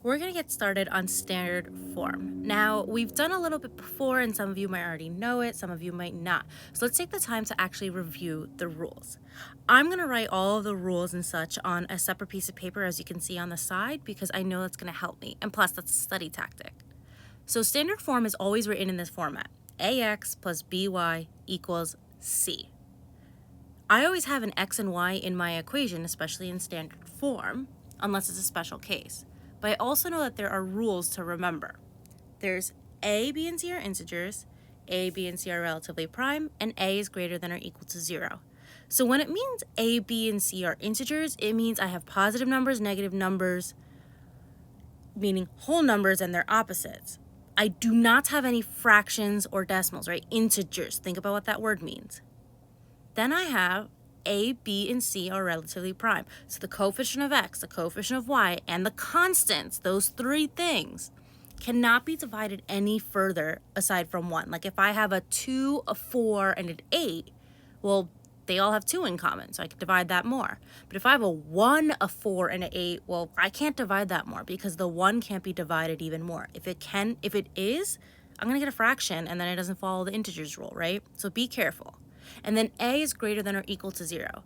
we're going to get started on standard form. Now, we've done a little bit before, and some of you might already know it, some of you might not. So let's take the time to actually review the rules. I'm going to write all of the rules and such on a separate piece of paper, as you can see on the side, because I know that's going to help me. And plus, that's a study tactic. So standard form is always written in this format. AX plus BY equals C. I always have an X and Y in my equation, especially in standard form, unless it's a special case. But I also know that there are rules to remember. There's A, B, and C are integers, A, B, and C are relatively prime, and A is greater than or equal to 0. So when it means A, B, and C are integers, it means I have positive numbers, negative numbers, meaning whole numbers and their opposites. I do not have any fractions or decimals, right? Integers. Think about what that word means. Then I have A, B, and C are relatively prime. So the coefficient of X, the coefficient of Y, and the constants, those three things, cannot be divided any further aside from 1. Like if I have a 2, a 4, and an 8, well, they all have 2 in common, so I can divide that more. But if I have a 1, a 4, and an 8, well, I can't divide that more because the 1 can't be divided even more. If it is, I'm going to get a fraction, and then it doesn't follow the integers rule, right? So be careful. And then A is greater than or equal to 0.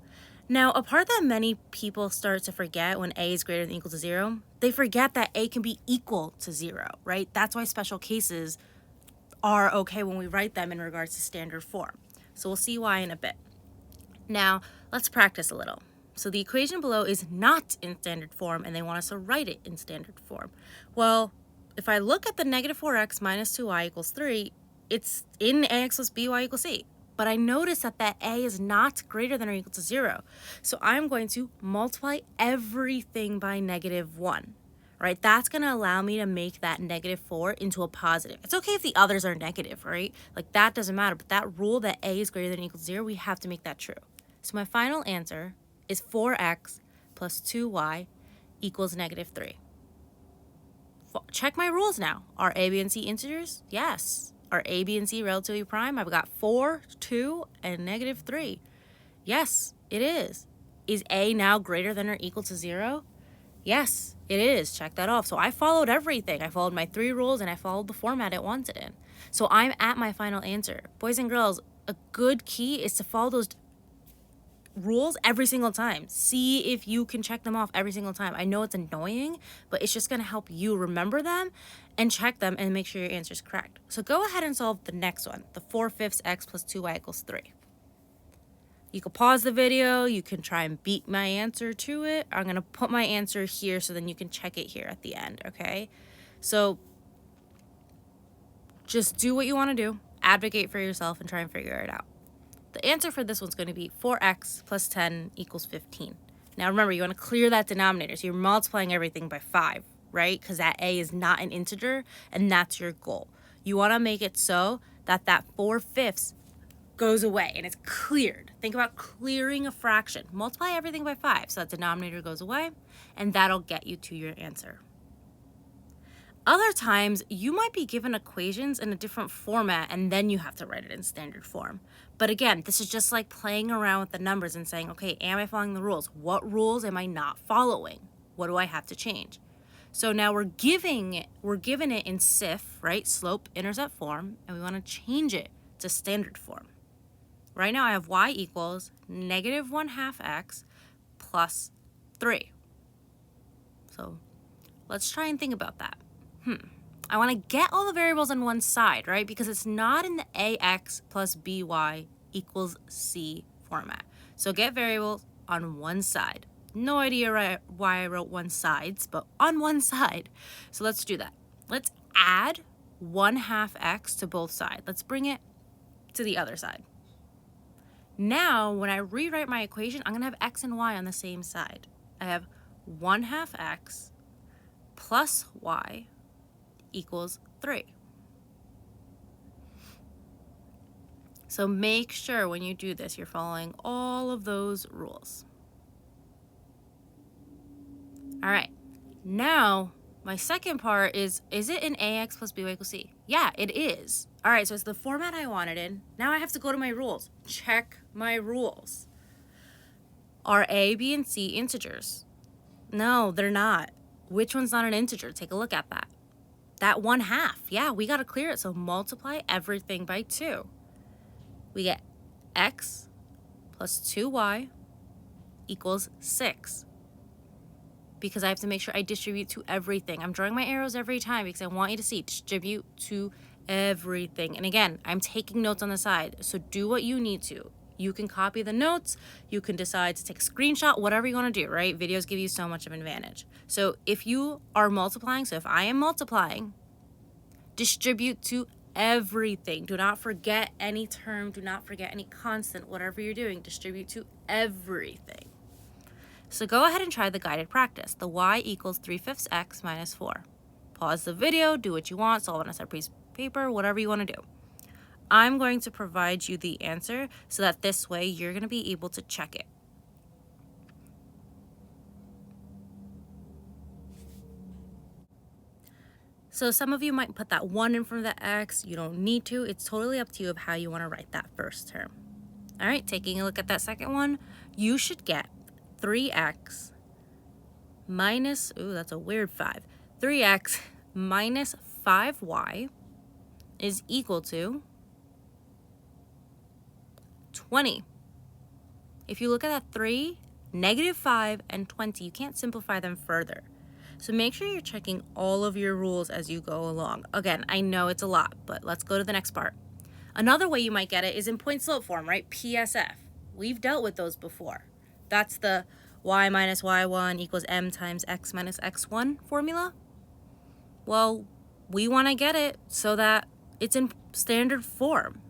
Now, a part that many people start to forget when A is greater than or equal to 0, they forget that A can be equal to 0, right? That's why special cases are okay when we write them in regards to standard form. So we'll see why in a bit. Now, let's practice a little. So the equation below is not in standard form, and they want us to write it in standard form. Well, if I look at the negative 4x minus 2y equals 3, it's in ax plus by equals c. But I notice that a is not greater than or equal to 0. So I'm going to multiply everything by negative 1. Right? That's going to allow me to make that negative 4 into a positive. It's okay if the others are negative, right? Like that doesn't matter. But that rule that a is greater than or equal to 0, we have to make that true. So my final answer is 4x plus 2y equals negative 3. Check my rules now. Are a, b, and c integers? Yes. Are a, b, and c relatively prime? I've got 4, 2, and negative 3. Yes, it is. Is a now greater than or equal to 0? Yes, it is. Check that off. So I followed everything. I followed my 3 rules, and I followed the format it wanted in. So I'm at my final answer. Boys and girls, a good key is to follow those rules every single time. See if you can check them off every single time. I know it's annoying, but it's just going to help you remember them and check them and make sure your answer is correct. So go ahead and solve the next one, the 4/5 x plus 2y equals 3. You can pause the video. You can try and beat my answer to it. I'm going to put my answer here so then you can check it here at the end, okay? So just do what you want to do. Advocate for yourself and try and figure it out. The answer for this one's going to be 4x plus 10 equals 15. Now remember, you want to clear that denominator. So you're multiplying everything by 5, right? Because that a is not an integer, and that's your goal. You want to make it so that 4/5 goes away and it's cleared. Think about clearing a fraction. Multiply everything by 5 so that denominator goes away, and that'll get you to your answer. Other times, you might be given equations in a different format, and then you have to write it in standard form. But again, this is just like playing around with the numbers and saying, okay, am I following the rules? What rules am I not following? What do I have to change? So now we're given it in SIF, right? Slope intercept form, and we want to change it to standard form. Right now I have y equals negative 1/2 x plus 3. So let's try and think about that. I want to get all the variables on one side, right? Because it's not in the ax plus by equals c format. So get variables on one side. No idea why I wrote one sides, but on one side. So let's do that. Let's add 1/2 x to both sides. Let's bring it to the other side. Now, when I rewrite my equation, I'm going to have x and y on the same side. I have 1/2 x plus y equals 3. So make sure when you do this, you're following all of those rules. All right, now my second part is it in ax plus by equals c? Yeah, it is. All right, so it's the format I wanted in. Now I have to go to my rules. Check my rules. Are a, b, and c integers? No, they're not. Which one's not an integer? Take a look at that. That 1/2. Yeah, we got to clear it. So multiply everything by 2. We get x plus 2y equals 6. Because I have to make sure I distribute to everything. I'm drawing my arrows every time because I want you to see distribute to everything. And again, I'm taking notes on the side. So do what you need to. You can copy the notes. You can decide to take a screenshot, whatever you want to do, right? Videos give you so much of an advantage. So if you are multiplying, so if I am multiplying, distribute to everything. Do not forget any term. Do not forget any constant. Whatever you're doing, distribute to everything. So go ahead and try the guided practice. The y equals 3/5 x minus 4. Pause the video, do what you want, solve on a separate piece of paper, whatever you want to do. I'm going to provide you the answer so that this way you're going to be able to check it. So some of you might put that 1 in front of the x. You don't need to. It's totally up to you of how you want to write that first term. All right, taking a look at that second one, you should get 3x minus, ooh, that's a weird 5. 3x minus 5y is equal to 20. If you look at that 3, -5, and 20, you can't simplify them further. So make sure you're checking all of your rules as you go along. Again, I know it's a lot, but let's go to the next part. Another way you might get it is in point slope form, right? PSF. We've dealt with those before. That's the y minus y1 equals m times x minus x1 formula. Well, we want to get it so that it's in standard form.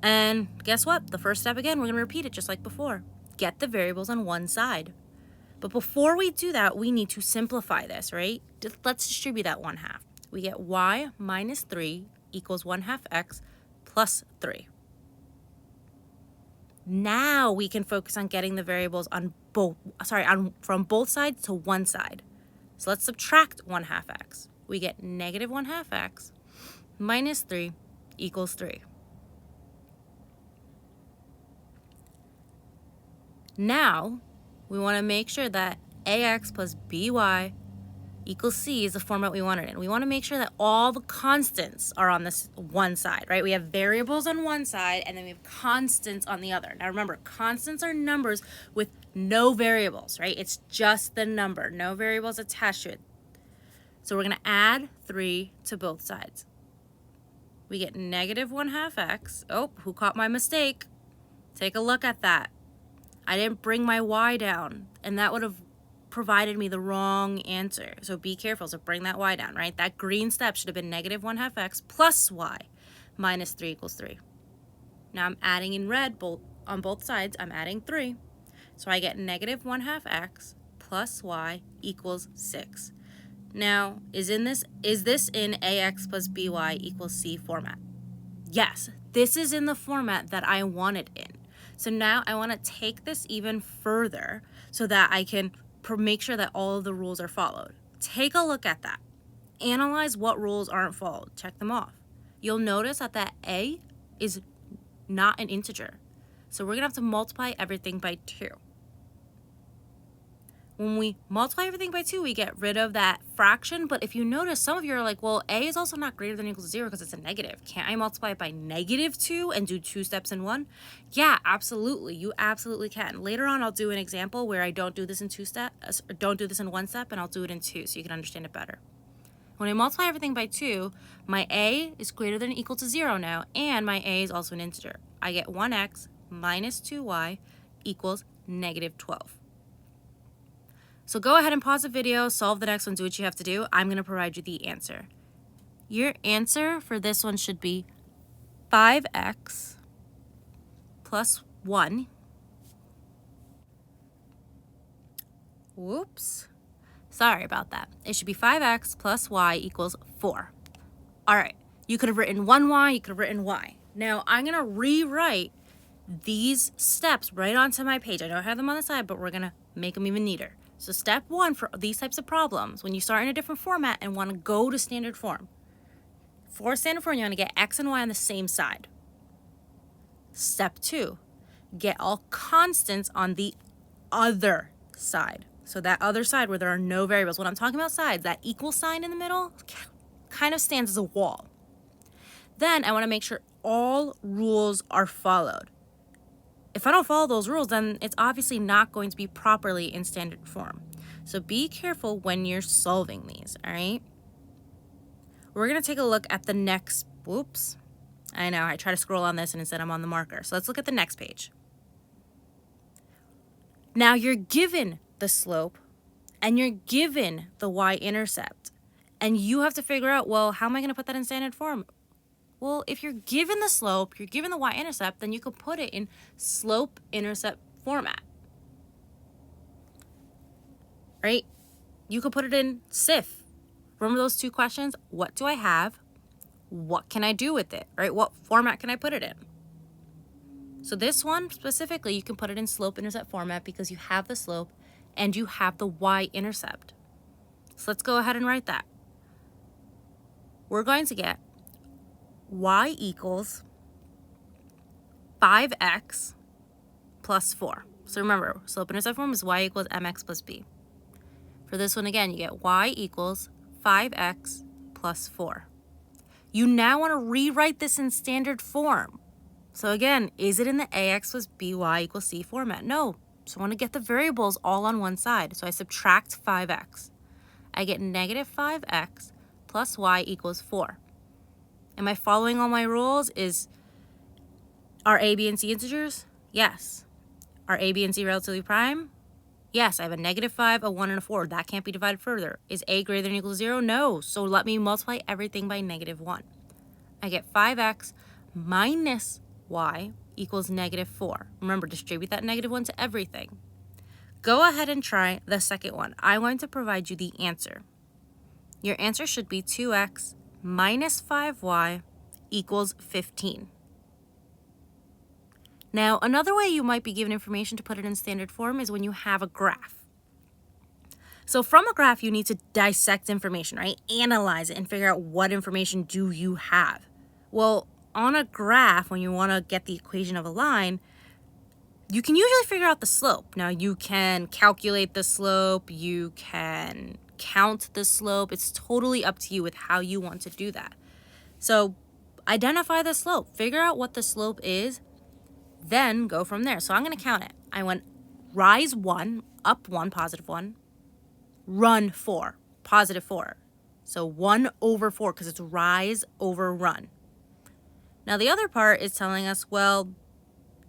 And guess what? The first step, again, we're going to repeat it just like before. Get the variables on one side. But before we do that, we need to simplify this, right? Let's distribute that 1/2. We get y minus 3 equals 1/2 x plus 3. Now we can focus on getting the variables on from both sides to one side. So let's subtract 1/2 x. We get -1/2 x minus 3 equals 3. Now we want to make sure that ax plus by equals c is the format we want it in. We want to make sure that all the constants are on this one side, right? We have variables on one side and then we have constants on the other. Now remember, constants are numbers with no variables, right? It's just the number, no variables attached to it. So we're going to add 3 to both sides. We get -1/2 x. Oh, who caught my mistake? Take a look at that. I didn't bring my y down, and that would have provided me the wrong answer. So be careful. So bring that y down, right? That green step should have been -1/2 x plus y minus 3 equals 3. Now I'm adding in red on both sides. I'm adding 3. So I get -1/2 x plus y equals 6. Now, is this in ax plus by equals c format? Yes, this is in the format that I want it in. So now I want to take this even further so that I can make sure that all of the rules are followed. Take a look at that. Analyze what rules aren't followed. Check them off. You'll notice that a is not an integer. So we're going to have to multiply everything by 2. When we multiply everything by 2, we get rid of that fraction. But if you notice, some of you are like, well, a is also not greater than or equal to 0 because it's a negative. Can't I multiply it by -2 and do 2 steps in one? Yeah, absolutely. You absolutely can. Later on, I'll do an example where I don't do this in 2 steps, or don't do this in 1 step, and I'll do it in 2 so you can understand it better. When I multiply everything by 2, my a is greater than or equal to 0 now, and my a is also an integer. I get 1x minus 2y equals -12. So go ahead and pause the video, solve the next one, do what you have to do. I'm going to provide you the answer. Your answer for this one should be 5x plus 1. Whoops. Sorry about that. It should be 5x plus y equals 4. All right. You could have written 1y, you could have written y. Now, I'm going to rewrite these steps right onto my page. I don't have them on the side, but we're going to make them even neater. So step 1 for these types of problems, when you start in a different format and want to go to standard form. For standard form, you want to get x and y on the same side. Step 2, get all constants on the other side. So that other side where there are no variables, when I'm talking about sides, that equal sign in the middle kind of stands as a wall. Then I want to make sure all rules are followed. If I don't follow those rules, then it's obviously not going to be properly in standard form. So be careful when you're solving these, all right? We're going to take a look at the next, whoops. I know, I try to scroll on this and instead I'm on the marker. So let's look at the next page. Now you're given the slope and you're given the y-intercept. And you have to figure out, well, how am I going to put that in standard form? Well, if you're given the slope, you're given the y-intercept, then you can put it in slope-intercept format. Right? You could put it in SIF. Remember those two questions? What do I have? What can I do with it? Right? What format can I put it in? So this one specifically, you can put it in slope-intercept format because you have the slope and you have the y-intercept. So let's go ahead and write that. We're going to get y equals 5x plus 4. So remember, slope-intercept form is y equals mx plus b. For this one again, you get y equals 5x plus 4. You now want to rewrite this in standard form. So again, is it in the ax plus by equals c format? No. So I want to get the variables all on one side. So I subtract 5x. I get negative 5x plus y equals 4. Am I following all my rules? Are a, b, and c integers? Yes. Are a, b, and c relatively prime? Yes, I have a negative 5, a 1, and a 4. That can't be divided further. Is a greater than or equal to 0? No. So let me multiply everything by negative 1. I get 5x minus y equals negative 4. Remember, distribute that negative 1 to everything. Go ahead and try the second one. I'm going to provide you the answer. Your answer should be 2x minus 5y equals 15. Now, another way you might be given information to put it in standard form is when you have a graph. So from a graph, you need to dissect information, right? Analyze it and figure out what information do you have. Well, on a graph, when you want to get the equation of a line, you can usually figure out the slope. Now, you can calculate the slope, you can count the slope. It's totally up to you with how you want to do that. So identify the slope, figure out what the slope is, then go from there. So I'm going to count it. I went rise 1, up 1, positive 1, run 4, positive 4. So 1 over 4 because it's rise over run. Now the other part is telling us, well,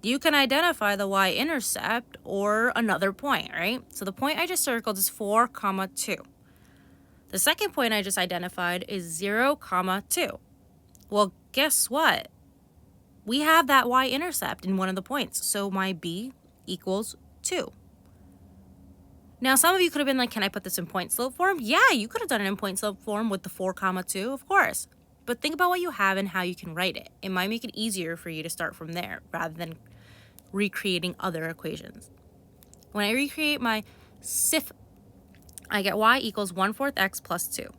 you can identify the y-intercept or another point, right? So the point I just circled is 4, 2. The second point I just identified is 0, 2. Well, guess what? We have that y-intercept in one of the points, so my b equals 2. Now, some of you could have been like, can I put this in point slope form? Yeah, you could have done it in point slope form with the 4, 2, of course. But think about what you have and how you can write it. It might make it easier for you to start from there rather than recreating other equations. When I recreate my SIF, I get y equals 1/4 x plus 2.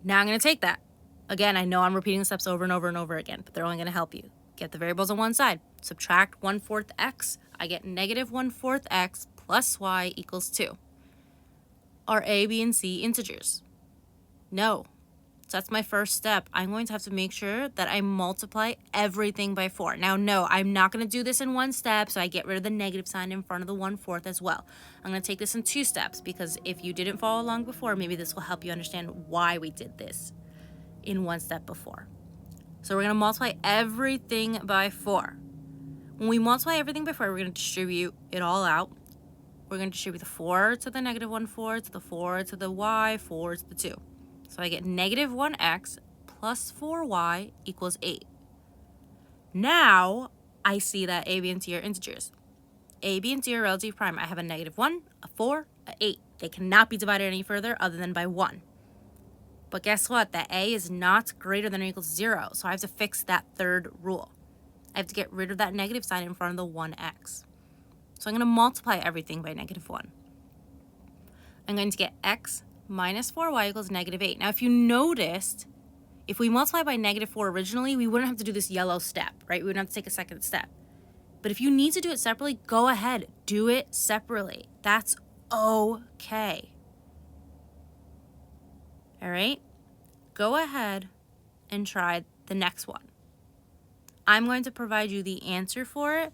Now I'm going to take that. Again, I know I'm repeating the steps over and over and over again, but they're only going to help you. Get the variables on one side. Subtract 1/4 x. I get negative 1/4 x plus y equals 2. Are a, b, and c integers? No. So that's my first step. I'm going to have to make sure that I multiply everything by 4. Now, no, I'm not going to do this in one step, so I get rid of the negative sign in front of the 1/4 as well. I'm going to take this in 2 steps because if you didn't follow along before, maybe this will help you understand why we did this in one step before. So we're going to multiply everything by 4. When we multiply everything by 4, we're going to distribute it all out. We're going to distribute the 4 to the negative 1/4, to the 4 to the y, 4 to the 2. So I get negative 1x plus 4y equals 8. Now I see that a, b, and c are integers. A, b, and c are relative prime. I have a negative 1, a 4, a 8. They cannot be divided any further other than by 1. But guess what? That a is not greater than or equal to 0. So I have to fix that third rule. I have to get rid of that negative sign in front of the 1x. So I'm going to multiply everything by negative 1. I'm going to get x minus 4y equals negative 8. Now, if you noticed, if we multiply by negative 4 originally, we wouldn't have to do this yellow step, right? We wouldn't have to take a second step. But if you need to do it separately, go ahead. Do it separately. That's okay. All right? Go ahead and try the next one. I'm going to provide you the answer for it.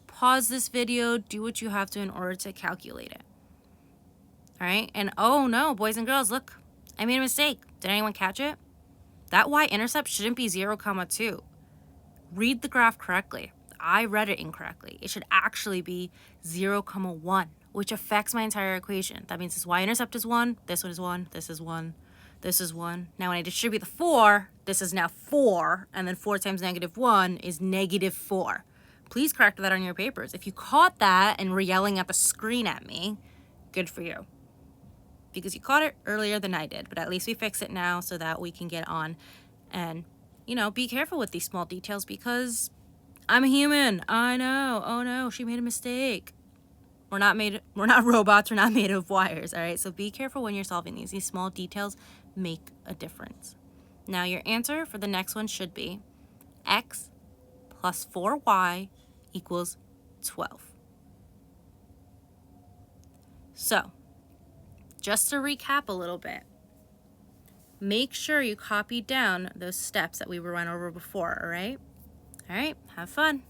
Pause this video, do what you have to in order to calculate it. All right? And oh no, boys and girls, look, I made a mistake. Did anyone catch it? That y-intercept shouldn't be 0,2. Read the graph correctly. I read it incorrectly. It should actually be 0,1, which affects my entire equation. That means this y-intercept is 1, this one is 1, this is 1, this is 1. Now when I distribute the 4, this is now 4, and then 4 times -1 is -4. Please correct that on your papers. If you caught that and were yelling at the screen at me, good for you. Because you caught it earlier than I did, but at least we fix it now so that we can get on and, you know, be careful with these small details because I'm a human. I know. Oh no, she made a mistake. We're not robots, we're not made of wires, all right? So be careful when you're solving these. These small details make a difference. Now your answer for the next one should be x plus 4y equals 12. So, just to recap a little bit, make sure you copy down those steps that we went over before, all right? All right, have fun.